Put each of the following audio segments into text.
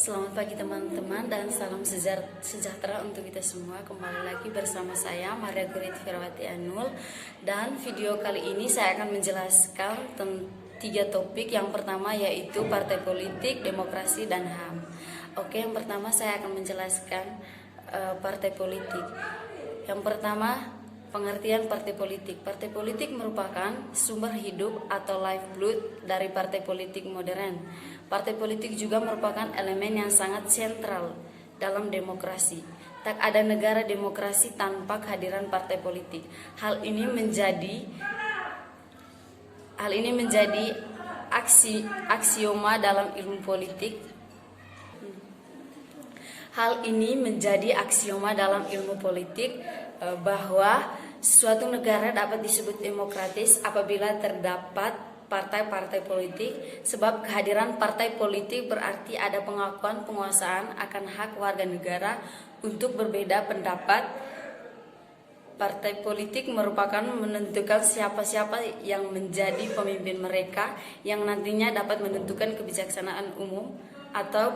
Selamat pagi teman-teman dan salam sejahtera untuk kita semua. Kembali lagi bersama saya Maria Gurit Firawati Anul. Dan video kali ini saya akan menjelaskan tiga topik. Yang pertama yaitu partai politik, demokrasi, dan HAM. Oke, yang pertama saya akan menjelaskan partai politik. Yang pertama, pengertian partai politik. Partai politik merupakan sumber hidup atau lifeblood dari partai politik modern. Partai politik juga merupakan elemen yang sangat sentral dalam demokrasi. Tak ada negara demokrasi tanpa kehadiran partai politik. Hal ini menjadi aksioma dalam ilmu politik. Hal ini menjadi aksioma dalam ilmu politik bahwa suatu negara dapat disebut demokratis apabila terdapat partai-partai politik, sebab kehadiran partai politik berarti ada pengakuan penguasaan akan hak warga negara untuk berbeda pendapat. Partai politik merupakan menentukan siapa-siapa yang menjadi pemimpin mereka, yang nantinya dapat menentukan kebijaksanaan umum atau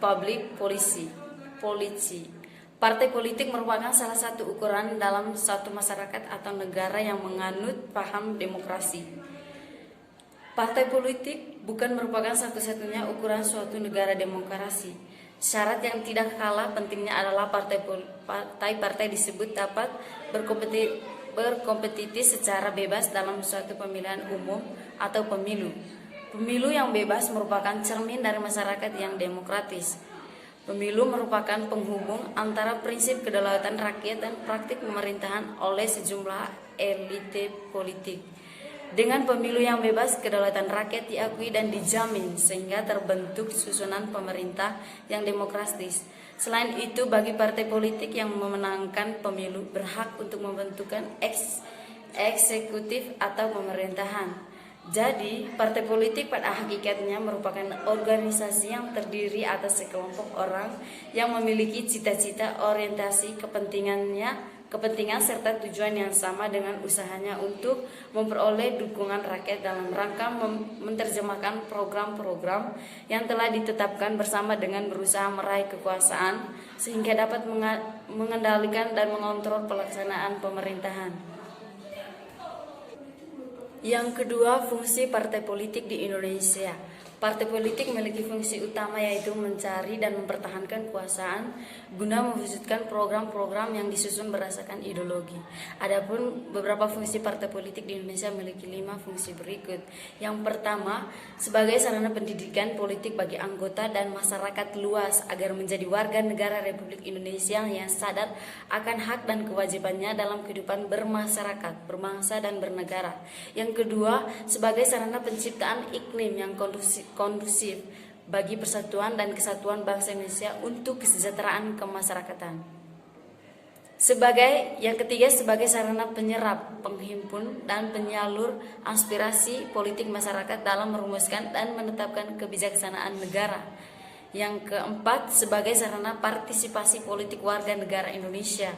public policy. Partai politik merupakan salah satu ukuran dalam suatu masyarakat atau negara yang menganut paham demokrasi. Partai politik bukan merupakan satu-satunya ukuran suatu negara demokrasi. Syarat yang tidak kalah pentingnya adalah partai-partai disebut dapat berkompetisi secara bebas dalam suatu pemilihan umum atau pemilu. Pemilu yang bebas merupakan cermin dari masyarakat yang demokratis. Pemilu merupakan penghubung antara prinsip kedaulatan rakyat dan praktik pemerintahan oleh sejumlah elite politik. Dengan pemilu yang bebas, kedaulatan rakyat diakui dan dijamin sehingga terbentuk susunan pemerintah yang demokratis. Selain itu, bagi partai politik yang memenangkan pemilu berhak untuk membentukkan eksekutif atau pemerintahan. Jadi, partai politik pada hakikatnya merupakan organisasi yang terdiri atas sekelompok orang yang memiliki cita-cita, orientasi, kepentingan serta tujuan yang sama dengan usahanya untuk memperoleh dukungan rakyat dalam rangka menerjemahkan program-program yang telah ditetapkan bersama dengan berusaha meraih kekuasaan sehingga dapat mengendalikan dan mengontrol pelaksanaan pemerintahan. Yang kedua, fungsi partai politik di Indonesia. Partai politik memiliki fungsi utama yaitu mencari dan mempertahankan kekuasaan guna mewujudkan program-program yang disusun berdasarkan ideologi. Adapun beberapa fungsi partai politik di Indonesia memiliki 5 fungsi berikut. Yang pertama, sebagai sarana pendidikan politik bagi anggota dan masyarakat luas agar menjadi warga negara Republik Indonesia yang sadar akan hak dan kewajibannya dalam kehidupan bermasyarakat, berbangsa dan bernegara. Yang kedua, sebagai sarana penciptaan iklim yang kondusif bagi persatuan dan kesatuan bangsa Indonesia untuk kesejahteraan kemasyarakatan. Yang ketiga, sebagai sarana penyerap, penghimpun, dan penyalur aspirasi politik masyarakat dalam merumuskan dan menetapkan kebijaksanaan negara. Yang keempat, sebagai sarana partisipasi politik warga negara Indonesia.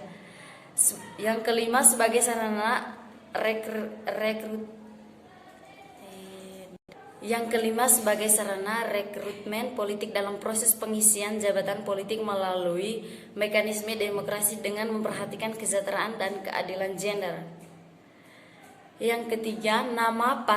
Yang kelima, sebagai sarana rekrutmen politik dalam proses pengisian jabatan politik melalui mekanisme demokrasi dengan memperhatikan kesejahteraan dan keadilan gender. Yang ketiga, nama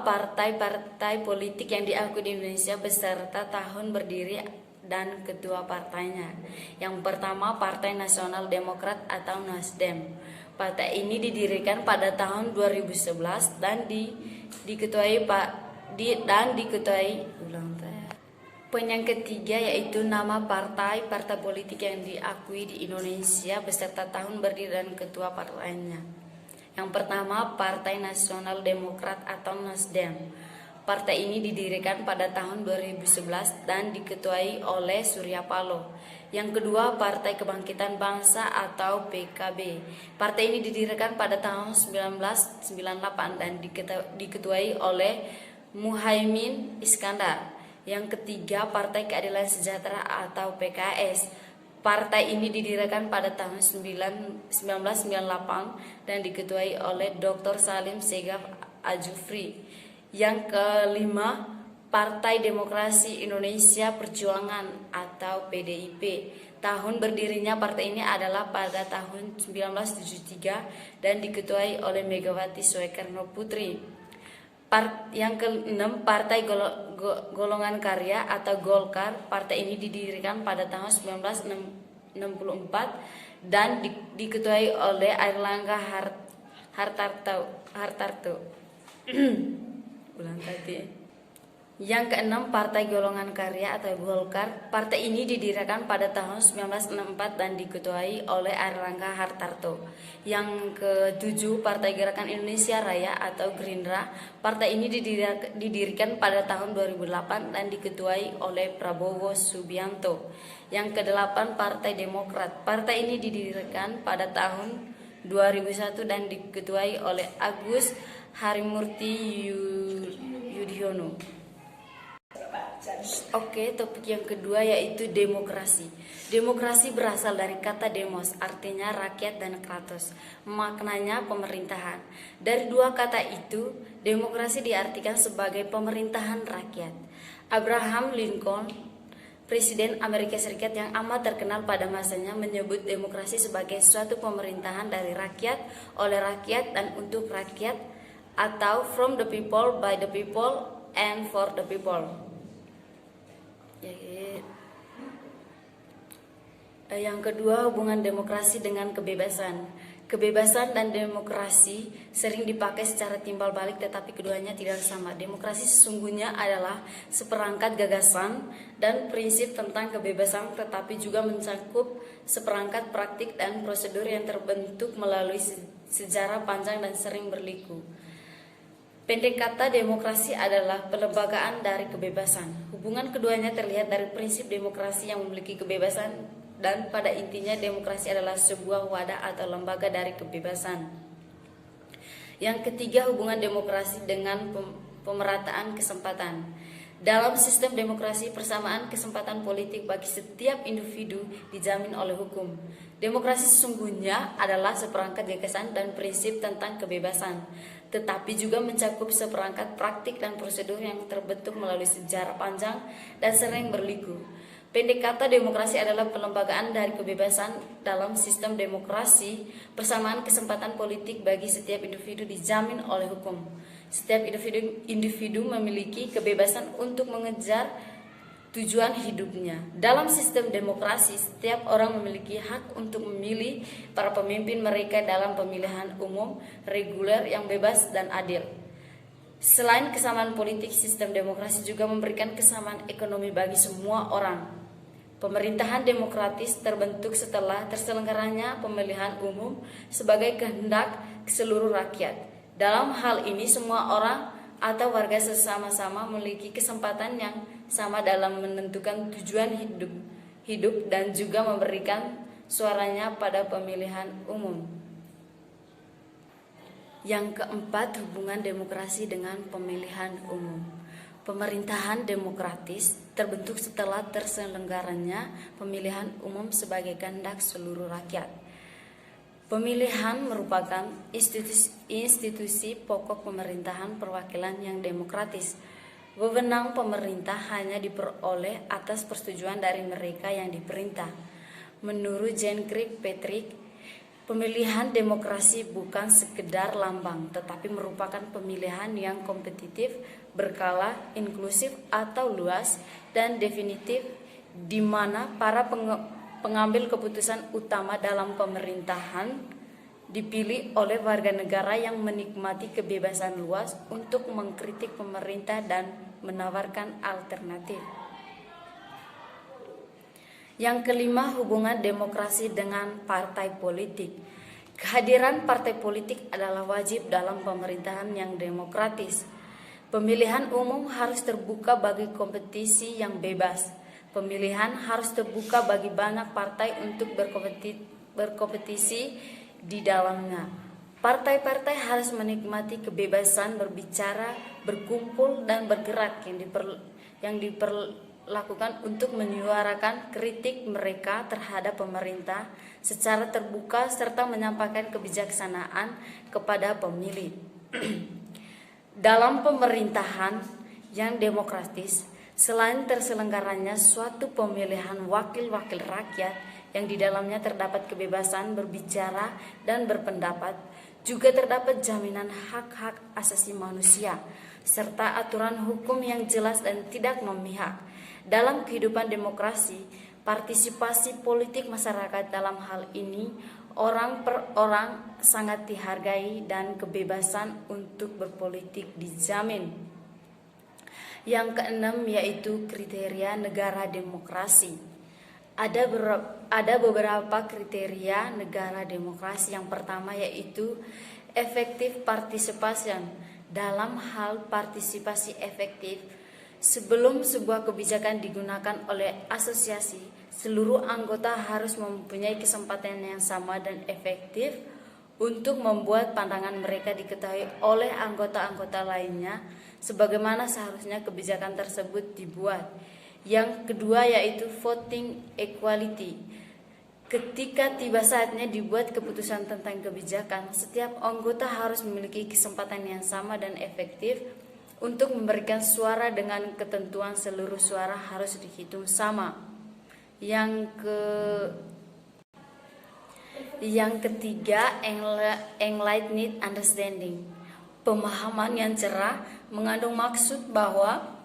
partai politik yang diakui di Indonesia beserta tahun berdiri dan ketua partainya. Yang pertama, Partai Nasional Demokrat atau Nasdem. Partai ini didirikan pada tahun 2011 dan diketuai. Yang ketiga yaitu nama partai politik yang diakui di Indonesia beserta tahun berdiri dan ketua partainya. Yang pertama, Partai Nasional Demokrat atau Nasdem. Partai ini didirikan pada tahun 2011 dan diketuai oleh Surya Paloh. Yang kedua, Partai Kebangkitan Bangsa atau PKB. Partai ini didirikan pada tahun 1998 dan diketuai oleh Muhaimin Iskandar. Yang ketiga, Partai Keadilan Sejahtera atau PKS. Partai ini didirikan pada tahun 1998 dan diketuai oleh Dr. Salim Segaf Ajufri. Yang kelima, Partai Demokrasi Indonesia Perjuangan atau PDIP. Tahun berdirinya partai ini adalah pada tahun 1973 dan diketuai oleh Megawati Soekarno Putri. Yang keenam, Partai Golongan Karya atau Golkar. Partai ini didirikan pada tahun 1964 dan diketuai oleh Airlangga Hartarto. Ulang tadi. Yang keenam, Partai Golongan Karya atau Golkar. Partai ini didirikan pada tahun 1964 dan diketuai oleh Airlangga Hartarto. Yang ketujuh, Partai Gerakan Indonesia Raya atau Gerindra. Partai ini didirikan pada tahun 2008 dan diketuai oleh Prabowo Subianto. Yang kedelapan, Partai Demokrat. Partai ini didirikan pada tahun 2001 dan diketuai oleh Agus Harimurti Yudhoyono. Oke, topik yang kedua yaitu demokrasi. Demokrasi berasal dari kata demos, artinya rakyat, dan kratos, maknanya pemerintahan. Dari dua kata itu, demokrasi diartikan sebagai pemerintahan rakyat. Abraham Lincoln, Presiden Amerika Serikat yang amat terkenal pada masanya, menyebut demokrasi sebagai suatu pemerintahan dari rakyat, oleh rakyat, dan untuk rakyat, atau from the people, by the people, and for the people. Yang kedua, hubungan demokrasi dengan kebebasan. Kebebasan dan demokrasi sering dipakai secara timbal balik, tetapi keduanya tidak sama. Demokrasi sesungguhnya adalah seperangkat gagasan dan prinsip tentang kebebasan, tetapi juga mencakup seperangkat praktik dan prosedur yang terbentuk melalui sejarah panjang dan sering berliku. Pendek kata, demokrasi adalah pelembagaan dari kebebasan. Hubungan keduanya terlihat dari prinsip demokrasi yang memiliki kebebasan, dan pada intinya demokrasi adalah sebuah wadah atau lembaga dari kebebasan. Yang ketiga, hubungan demokrasi dengan pemerataan kesempatan. Dalam sistem demokrasi, persamaan kesempatan politik bagi setiap individu dijamin oleh hukum. Demokrasi sesungguhnya adalah seperangkat gagasan dan prinsip tentang kebebasan, tetapi juga mencakup seperangkat praktik dan prosedur yang terbentuk melalui sejarah panjang dan sering berliku. Pendek kata, demokrasi adalah pelembagaan dari kebebasan. Dalam sistem demokrasi, persamaan kesempatan politik bagi setiap individu dijamin oleh hukum. Setiap individu memiliki kebebasan untuk mengejar tujuan hidupnya. Dalam sistem demokrasi, setiap orang memiliki hak untuk memilih para pemimpin mereka dalam pemilihan umum, reguler, yang bebas dan adil. Selain kesamaan politik, sistem demokrasi juga memberikan kesamaan ekonomi bagi semua orang. Pemerintahan demokratis terbentuk setelah terselenggaranya pemilihan umum sebagai kehendak seluruh rakyat. Dalam hal ini, semua orang atau warga sama-sama memiliki kesempatan yang sama dalam menentukan tujuan hidup dan juga memberikan suaranya pada pemilihan umum. Yang keempat, hubungan demokrasi dengan pemilihan umum. Pemerintahan demokratis terbentuk setelah terselenggaranya pemilihan umum sebagai kehendak seluruh rakyat. Pemilihan merupakan institusi pokok pemerintahan perwakilan yang demokratis. Wewenang pemerintah hanya diperoleh atas persetujuan dari mereka yang diperintah. Menurut Jean Kirkpatrick, pemilihan demokrasi bukan sekedar lambang, tetapi merupakan pemilihan yang kompetitif, berkala, inklusif atau luas, dan definitif, di mana para pengambil keputusan utama dalam pemerintahan dipilih oleh warga negara yang menikmati kebebasan luas untuk mengkritik pemerintah dan menawarkan alternatif. Yang kelima, hubungan demokrasi dengan partai politik. Kehadiran partai politik adalah wajib dalam pemerintahan yang demokratis. Pemilihan umum harus terbuka bagi kompetisi yang bebas. Pemilihan harus terbuka bagi banyak partai untuk berkompetisi di dalamnya. Partai-partai harus menikmati kebebasan berbicara, berkumpul, dan bergerak yang diperlakukan untuk menyuarakan kritik mereka terhadap pemerintah secara terbuka serta menyampaikan kebijaksanaan kepada pemilih. Dalam pemerintahan yang demokratis, selain terselenggaranya suatu pemilihan wakil-wakil rakyat yang di dalamnya terdapat kebebasan berbicara dan berpendapat, juga terdapat jaminan hak-hak asasi manusia, serta aturan hukum yang jelas dan tidak memihak. Dalam kehidupan demokrasi, partisipasi politik masyarakat dalam hal ini orang per orang sangat dihargai dan kebebasan untuk berpolitik dijamin. Yang keenam yaitu kriteria negara demokrasi. Ada beberapa kriteria negara demokrasi. Yang pertama yaitu effective participation. Dalam hal partisipasi efektif, sebelum sebuah kebijakan digunakan oleh asosiasi, seluruh anggota harus mempunyai kesempatan yang sama dan efektif untuk membuat pandangan mereka diketahui oleh anggota-anggota lainnya sebagaimana seharusnya kebijakan tersebut dibuat. Yang kedua yaitu voting equality. Ketika tiba saatnya dibuat keputusan tentang kebijakan, setiap anggota harus memiliki kesempatan yang sama dan efektif untuk memberikan suara dengan ketentuan seluruh suara harus dihitung sama. Yang ketiga, enlightened understanding. Pemahaman yang cerah mengandung maksud bahwa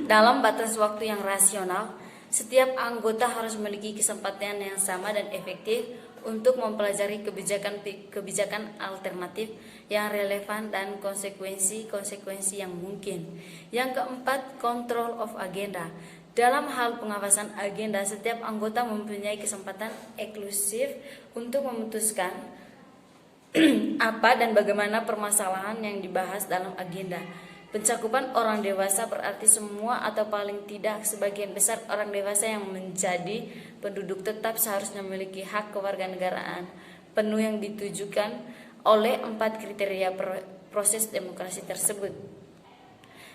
dalam batas waktu yang rasional, setiap anggota harus memiliki kesempatan yang sama dan efektif untuk mempelajari kebijakan alternatif yang relevan dan konsekuensi yang mungkin. Yang keempat, control of agenda. Dalam hal pengawasan agenda, setiap anggota mempunyai kesempatan eksklusif untuk memutuskan apa dan bagaimana permasalahan yang dibahas dalam agenda. Pencakupan orang dewasa berarti semua atau paling tidak sebagian besar orang dewasa yang menjadi penduduk tetap seharusnya memiliki hak kewarganegaraan penuh yang ditujukan oleh 4 kriteria proses demokrasi tersebut.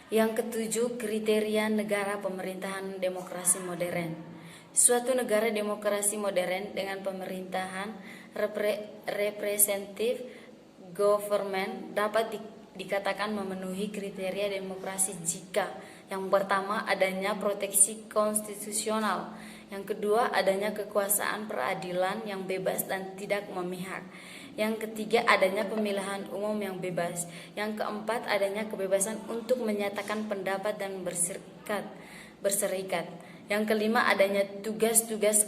Yang ketujuh, kriteria negara pemerintahan demokrasi modern. Suatu negara demokrasi modern dengan pemerintahan representative government dapat dikatakan memenuhi kriteria demokrasi jika yang pertama adanya proteksi konstitusional, yang kedua adanya kekuasaan peradilan yang bebas dan tidak memihak, yang ketiga adanya pemilihan umum yang bebas, yang keempat adanya kebebasan untuk menyatakan pendapat dan berserikat, yang kelima adanya tugas-tugas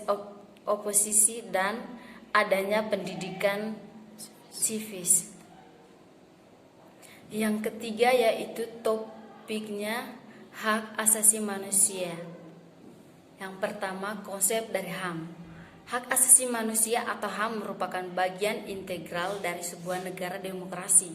oposisi dan adanya pendidikan sivis. Yang ketiga yaitu topiknya hak asasi manusia. Yang pertama, konsep dari HAM. Hak asasi manusia atau HAM merupakan bagian integral dari sebuah negara demokrasi.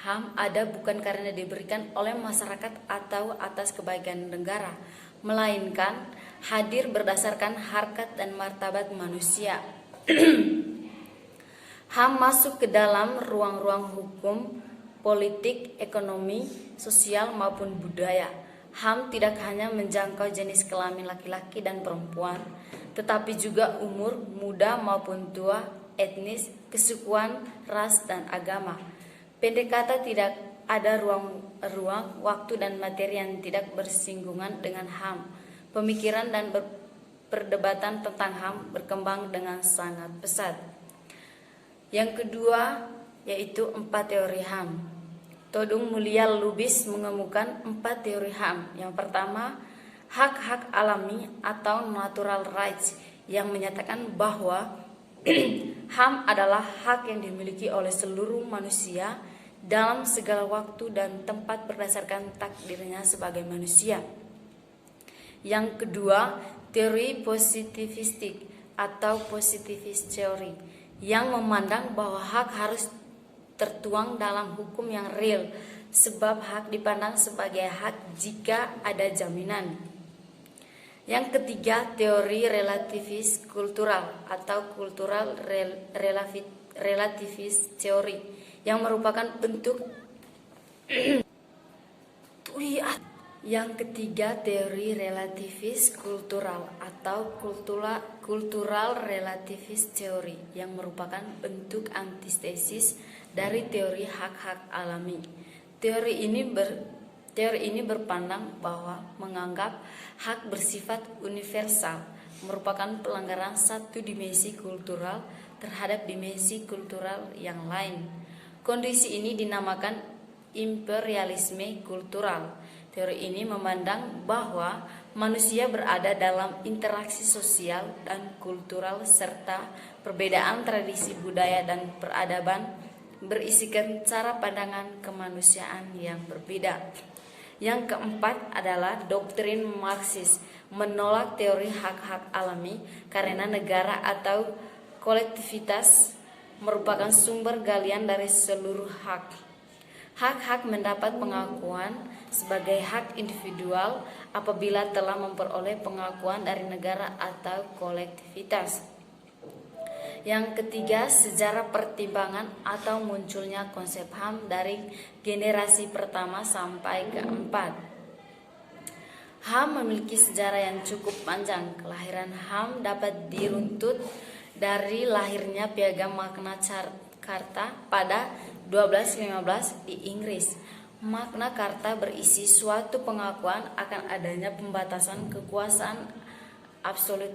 HAM ada bukan karena diberikan oleh masyarakat atau atas kebaikan negara, melainkan hadir berdasarkan harkat dan martabat manusia. HAM masuk ke dalam ruang-ruang hukum, politik, ekonomi, sosial maupun budaya. HAM tidak hanya menjangkau jenis kelamin laki-laki dan perempuan, tetapi juga umur, muda maupun tua, etnis, kesukuan, ras, dan agama. Pendek kata, tidak ada ruang, waktu, dan materi yang tidak bersinggungan dengan HAM. Pemikiran dan perdebatan tentang HAM berkembang dengan sangat pesat. Yang kedua yaitu 4 teori HAM. Todung Mulia Lubis mengemukakan 4 teori HAM. Yang pertama, hak-hak alami atau natural rights yang menyatakan bahwa HAM adalah hak yang dimiliki oleh seluruh manusia dalam segala waktu dan tempat berdasarkan takdirnya sebagai manusia. Yang kedua, teori positivistik atau positivist theory yang memandang bahwa hak harus tertuang dalam hukum yang real, sebab hak dipandang sebagai hak jika ada jaminan. Yang ketiga, teori relativis kultural atau cultural relativist theory yang merupakan bentuk Yang ketiga, teori relativis kultural atau cultural relativist theory yang merupakan bentuk antithesis dari teori hak-hak alami. Teori ini Teori ini berpandang bahwa menganggap hak bersifat universal merupakan pelanggaran satu dimensi kultural terhadap dimensi kultural yang lain. Kondisi ini dinamakan imperialisme kultural. Teori ini memandang bahwa manusia berada dalam interaksi sosial dan kultural serta perbedaan tradisi budaya dan peradaban berisikan cara pandangan kemanusiaan yang berbeda. Yang keempat adalah doktrin Marxis, menolak teori hak-hak alami karena negara atau kolektivitas merupakan sumber galian dari seluruh hak. Hak-hak mendapat pengakuan sebagai hak individual apabila telah memperoleh pengakuan dari negara atau kolektivitas. Yang ketiga, sejarah pertimbangan atau munculnya konsep HAM dari generasi pertama sampai keempat. HAM memiliki sejarah yang cukup panjang. Kelahiran HAM dapat diruntut dari lahirnya Piagam Magna Carta pada 1215 di Inggris. Magna Carta berisi suatu pengakuan akan adanya pembatasan kekuasaan absolut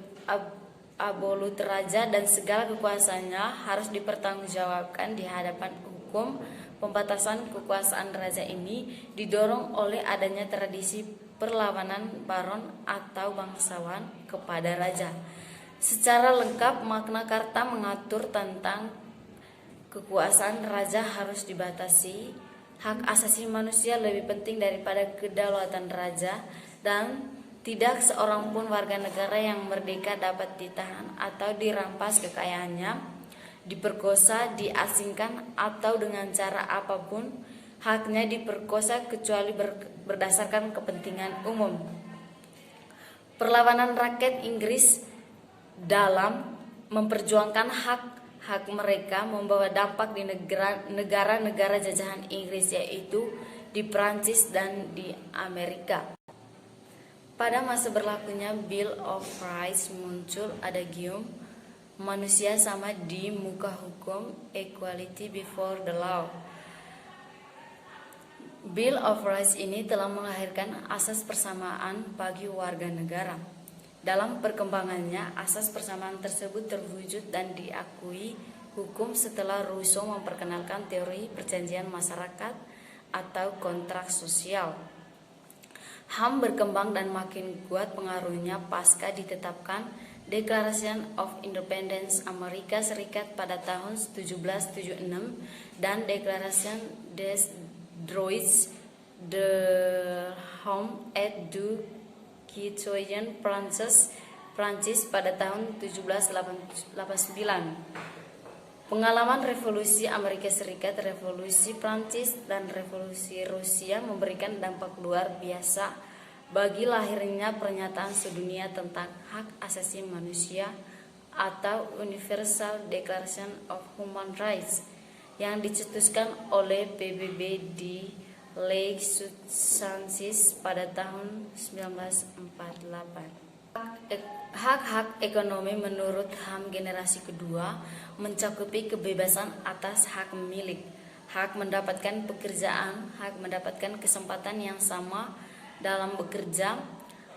raja dan segala kekuasaannya harus dipertanggungjawabkan di hadapan hukum. Pembatasan kekuasaan raja ini didorong oleh adanya tradisi perlawanan baron atau bangsawan kepada raja. Secara lengkap, Magna Carta mengatur tentang kekuasaan raja harus dibatasi, hak asasi manusia lebih penting daripada kedaulatan raja, dan tidak seorang pun warga negara yang merdeka dapat ditahan atau dirampas kekayaannya, diperkosa, diasingkan, atau dengan cara apapun haknya diperkosa kecuali berdasarkan kepentingan umum. Perlawanan rakyat Inggris dalam memperjuangkan hak mereka membawa dampak di negara-negara jajahan Inggris, yaitu di Prancis dan di Amerika. Pada masa berlakunya Bill of Rights muncul adagium manusia sama di muka hukum, equality before the law. Bill of Rights ini telah melahirkan asas persamaan bagi warga negara. Dalam perkembangannya, asas persamaan tersebut terwujud dan diakui hukum setelah Rousseau memperkenalkan teori perjanjian masyarakat atau kontrak sosial. HAM berkembang dan makin kuat pengaruhnya pasca ditetapkan Declaration of Independence Amerika Serikat pada tahun 1776 dan Declaration des Droits de l'Homme et du Citoyen Prancis pada tahun 1789. Pengalaman revolusi Amerika Serikat, revolusi Prancis, dan revolusi Rusia memberikan dampak luar biasa bagi lahirnya pernyataan sedunia tentang hak asasi manusia atau Universal Declaration of Human Rights yang dicetuskan oleh PBB di Les Substances pada tahun 1948. Hak-hak ekonomi menurut HAM generasi kedua mencakupi kebebasan atas hak milik, hak mendapatkan pekerjaan, hak mendapatkan kesempatan yang sama dalam bekerja,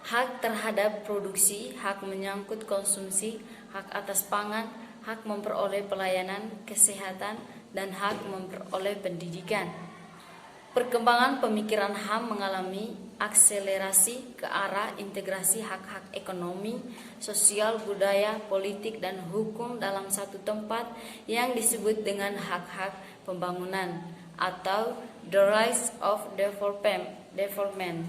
hak terhadap produksi, hak menyangkut konsumsi, hak atas pangan, hak memperoleh pelayanan kesehatan, dan hak memperoleh pendidikan. Perkembangan pemikiran HAM mengalami akselerasi ke arah integrasi hak-hak ekonomi, sosial, budaya, politik, dan hukum dalam satu tempat yang disebut dengan hak-hak pembangunan atau the rights of development.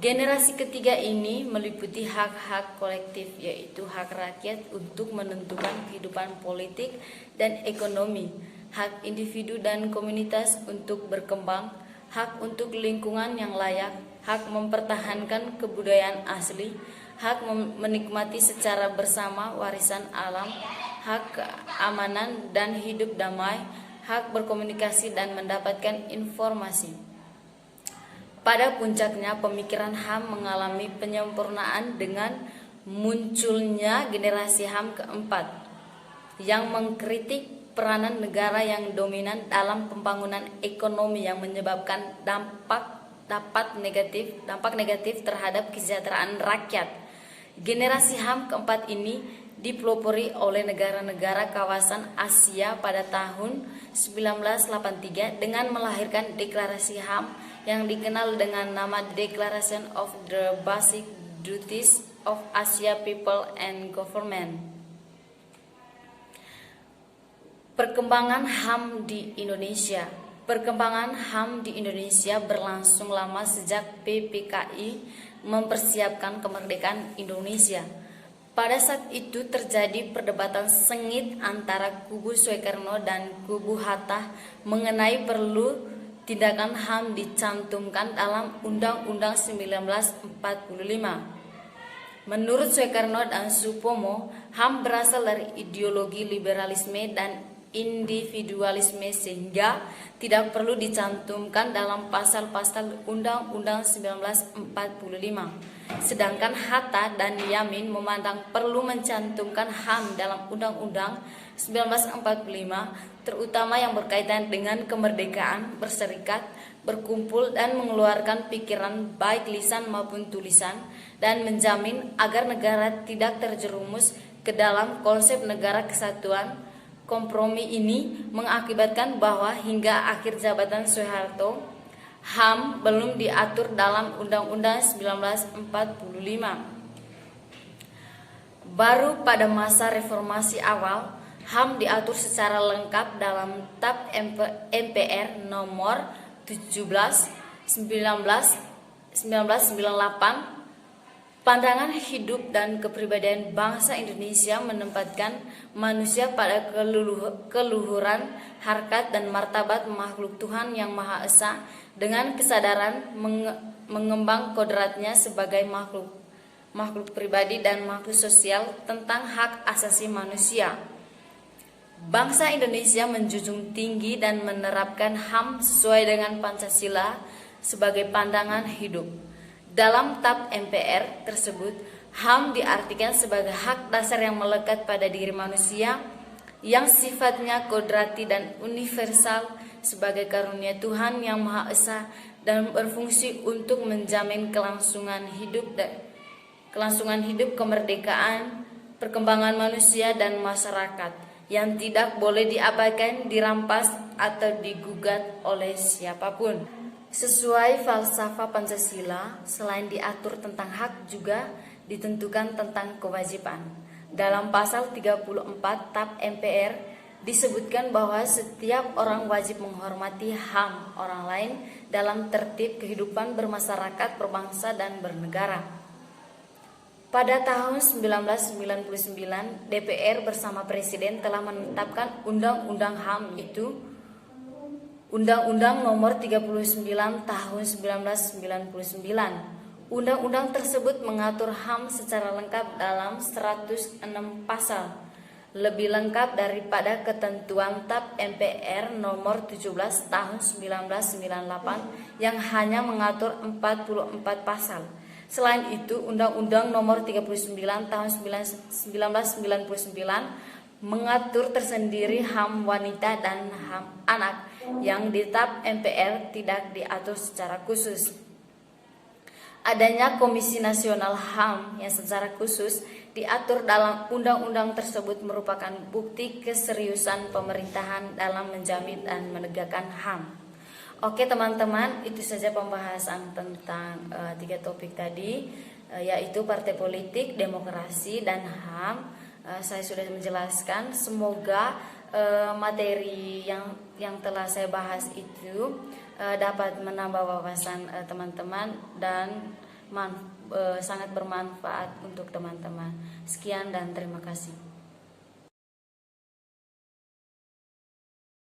Generasi ketiga ini meliputi hak-hak kolektif, yaitu hak rakyat untuk menentukan kehidupan politik dan ekonomi, hak individu dan komunitas untuk berkembang, hak untuk lingkungan yang layak, hak mempertahankan kebudayaan asli, hak menikmati secara bersama warisan alam, hak keamanan dan hidup damai, hak berkomunikasi dan mendapatkan informasi. Pada puncaknya, pemikiran HAM mengalami penyempurnaan dengan munculnya generasi HAM keempat yang mengkritik peranan negara yang dominan dalam pembangunan ekonomi yang menyebabkan dampak negatif terhadap kesejahteraan rakyat. Generasi HAM keempat ini dipelopori oleh negara-negara kawasan Asia pada tahun 1983 dengan melahirkan deklarasi HAM yang dikenal dengan nama Declaration of the Basic Duties of Asia People and Government. Perkembangan HAM di Indonesia. Perkembangan HAM di Indonesia berlangsung lama sejak PPKI mempersiapkan kemerdekaan Indonesia. Pada saat itu terjadi perdebatan sengit antara kubu Soekarno dan kubu Hatta mengenai perlu tindakan HAM dicantumkan dalam Undang-Undang 1945. Menurut Soekarno dan Supomo, HAM berasal dari ideologi liberalisme dan individualisme sehingga tidak perlu dicantumkan dalam pasal-pasal Undang-Undang 1945. Sedangkan Hatta dan Yamin memandang perlu mencantumkan HAM dalam Undang-Undang 1945, terutama yang berkaitan dengan kemerdekaan berserikat, berkumpul dan mengeluarkan pikiran baik lisan maupun tulisan, dan menjamin agar negara tidak terjerumus ke dalam konsep negara kesatuan. Kompromi ini mengakibatkan bahwa hingga akhir jabatan Soeharto, HAM belum diatur dalam Undang-Undang 1945. Baru pada masa reformasi awal, HAM diatur secara lengkap dalam TAP MPR nomor 17 1998. Pandangan hidup dan kepribadian bangsa Indonesia menempatkan manusia pada keluhuran, harkat dan martabat makhluk Tuhan Yang Maha Esa dengan kesadaran mengembang kodratnya sebagai makhluk pribadi dan makhluk sosial tentang hak asasi manusia. Bangsa Indonesia menjunjung tinggi dan menerapkan HAM sesuai dengan Pancasila sebagai pandangan hidup. Dalam TAP MPR tersebut, HAM diartikan sebagai hak dasar yang melekat pada diri manusia yang sifatnya kodrati dan universal sebagai karunia Tuhan Yang Maha Esa dan berfungsi untuk menjamin kelangsungan hidup, kemerdekaan, perkembangan manusia dan masyarakat yang tidak boleh diabaikan, dirampas atau digugat oleh siapapun. Sesuai falsafah Pancasila, selain diatur tentang hak juga ditentukan tentang kewajiban. Dalam pasal 34 TAP MPR disebutkan bahwa setiap orang wajib menghormati HAM orang lain dalam tertib kehidupan bermasyarakat, berbangsa dan bernegara. Pada tahun 1999, DPR bersama Presiden telah menetapkan Undang-Undang HAM itu Undang-Undang Nomor 39 Tahun 1999. Undang-undang tersebut mengatur HAM secara lengkap dalam 106 pasal, lebih lengkap daripada ketentuan TAP MPR Nomor 17 Tahun 1998 yang hanya mengatur 44 pasal. Selain itu, Undang-Undang Nomor 39 Tahun 1999 mengatur tersendiri HAM wanita dan HAM anak yang di TAP MPR tidak diatur secara khusus. Adanya Komisi Nasional HAM yang secara khusus diatur dalam undang-undang tersebut merupakan bukti keseriusan pemerintahan dalam menjamin dan menegakkan HAM. Oke teman-teman, itu saja pembahasan tentang 3 topik tadi, yaitu partai politik, demokrasi, dan HAM. Saya sudah menjelaskan. Semoga materi yang telah saya bahas itu dapat menambah wawasan teman-teman dan sangat bermanfaat untuk teman-teman. Sekian dan terima kasih.